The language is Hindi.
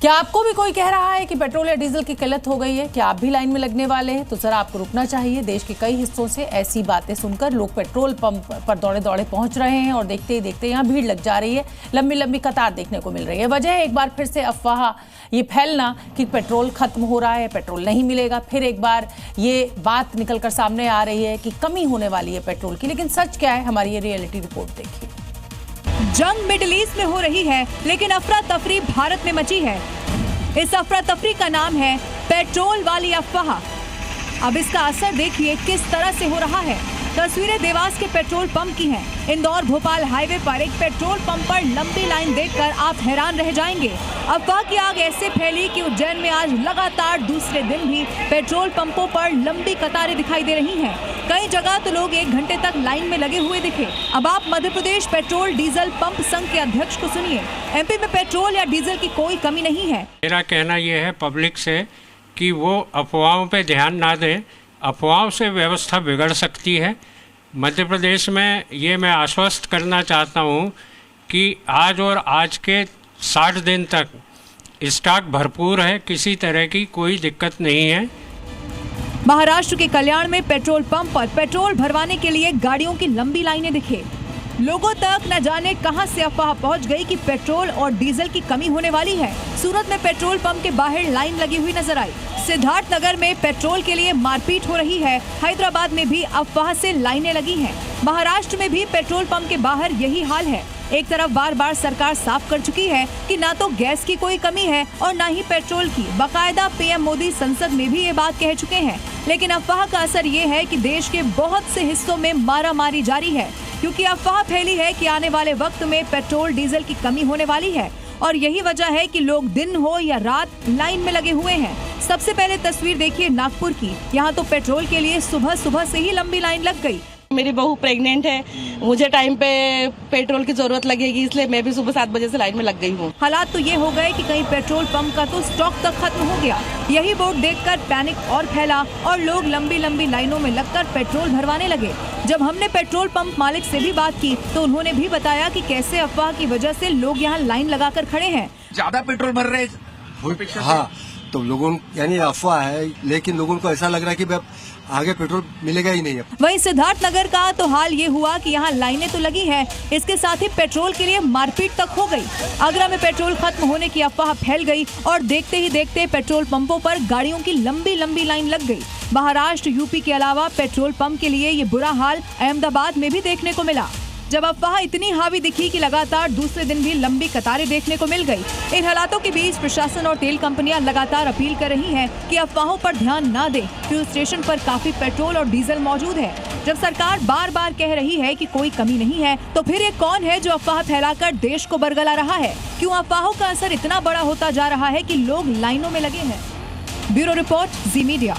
क्या आपको भी कोई कह रहा है कि पेट्रोल या डीजल की किल्लत हो गई है? क्या आप भी लाइन में लगने वाले हैं? तो जरा आपको रुकना चाहिए। देश के कई हिस्सों से ऐसी बातें सुनकर लोग पेट्रोल पंप पर दौड़े दौड़े पहुंच रहे हैं और देखते ही देखते यहाँ भीड़ लग जा रही है, लंबी लंबी कतार देखने को मिल रही है। वजह है एक बार फिर से अफवाह ये फैलना कि पेट्रोल खत्म हो रहा है, पेट्रोल नहीं मिलेगा। फिर एक बार ये बात निकलकर सामने आ रही है कि कमी होने वाली है पेट्रोल की। लेकिन सच क्या है, हमारी ये रियलिटी रिपोर्ट देखिए। जंग मिडिल ईस्ट में हो रही है, लेकिन अफरा तफरी भारत में मची है। इस अफरा तफरी का नाम है पेट्रोल वाली अफवाह। अब इसका असर देखिए किस तरह से हो रहा है। तस्वीरें देवास के पेट्रोल पंप की हैं। इंदौर भोपाल हाईवे पर एक पेट्रोल पंप पर लंबी लाइन देखकर आप हैरान रह जाएंगे। अफवाह की आग ऐसे फैली कि उज्जैन में आज लगातार दूसरे दिन भी पेट्रोल पंपों पर लंबी कतारें दिखाई दे रही हैं। कई जगह तो लोग 1 घंटे तक लाइन में लगे हुए दिखे। अब आप Madhya Pradesh petrol diesel pump संघ के अध्यक्ष को सुनिए। एमपी में पेट्रोल या डीजल की कोई कमी नहीं है। मेरा कहना यह है पब्लिक से कि वो अफवाहों पे ध्यान ना दें। अफवाहों से व्यवस्था बिगड़ सकती है। मध्य प्रदेश में ये मैं आश्वस्त करना चाहता हूँ कि आज और आज के 60 दिन तक स्टॉक भरपूर है, किसी तरह की कोई दिक्कत नहीं है। महाराष्ट्र के कल्याण में पेट्रोल पंप पर पेट्रोल भरवाने के लिए गाड़ियों की लंबी लाइनें दिखे। लोगों तक न जाने कहां से अफवाह पहुंच गई कि पेट्रोल और डीजल की कमी होने वाली है। सूरत में पेट्रोल पंप के बाहर लाइन लगी हुई नजर आई। सिद्धार्थनगर में पेट्रोल के लिए मारपीट हो रही है। हैदराबाद में भी अफवाह से लाइनें लगी हैं। महाराष्ट्र में भी पेट्रोल पंप के बाहर यही हाल है। एक तरफ बार बार सरकार साफ कर चुकी है कि ना तो गैस की कोई कमी है और ना ही पेट्रोल की। बाकायदा पीएम मोदी संसद में भी ये बात कह चुके हैं। लेकिन अफवाह का असर ये है कि देश के बहुत से हिस्सों में मारामारी जारी है, क्योंकि अफवाह फैली है कि आने वाले वक्त में पेट्रोल डीजल की कमी होने वाली है। और यही वजह है कि लोग दिन हो या रात लाइन में लगे हुए हैं। सबसे पहले तस्वीर देखिए नागपुर की। यहाँ तो पेट्रोल के लिए सुबह सुबह से ही लंबी लाइन लग गई। मेरी बहू प्रेग्नेंट है, मुझे टाइम पे पेट्रोल की जरूरत लगेगी, इसलिए मैं भी सुबह 7 बजे से लाइन में लग गई हूँ। हालात तो ये हो गए कि कहीं पेट्रोल पंप का तो स्टॉक तक खत्म हो गया। यही बोर्ड देखकर पैनिक और फैला और लोग लंबी लंबी लाइनों में लगकर पेट्रोल भरवाने लगे। जब हमने पेट्रोल पंप मालिक से भी बात की तो उन्होंने भी बताया कि कैसे अफवाह की वजह से लोग यहाँ लाइन लगाकर खड़े हैं। ज्यादा पेट्रोल भर रहे हैं। हाँ, तो लोगों यानी अफवाह है, लेकिन लोगों को ऐसा लग रहा है कि आगे पेट्रोल मिलेगा ही नहीं। वहीं सिद्धार्थनगर का तो हाल ये हुआ कि यहाँ लाइनें तो लगी हैं, इसके साथ ही पेट्रोल के लिए मारपीट तक हो गई। आगरा में पेट्रोल खत्म होने की अफवाह फैल गई और देखते ही देखते पेट्रोल पंपों पर गाड़ियों की लंबी लंबी लाइन लग गई। महाराष्ट्र, यूपी के अलावा पेट्रोल पंप के लिए ये बुरा हाल अहमदाबाद में भी देखने को मिला। जब अफवाह इतनी हावी दिखी कि लगातार दूसरे दिन भी लंबी कतारें देखने को मिल गई। इन हालातों के बीच प्रशासन और तेल कंपनियां लगातार अपील कर रही हैं कि अफवाहों पर ध्यान न दें। फ्यूल स्टेशन पर काफी पेट्रोल और डीजल मौजूद है। जब सरकार बार बार कह रही है कि कोई कमी नहीं है, तो फिर ये कौन है जो अफवाह फैलाकर देश को बरगला रहा है? क्यों अफवाहों का असर इतना बड़ा होता जा रहा है कि लोग लाइनों में लगे हैं? ब्यूरो रिपोर्ट, जी मीडिया।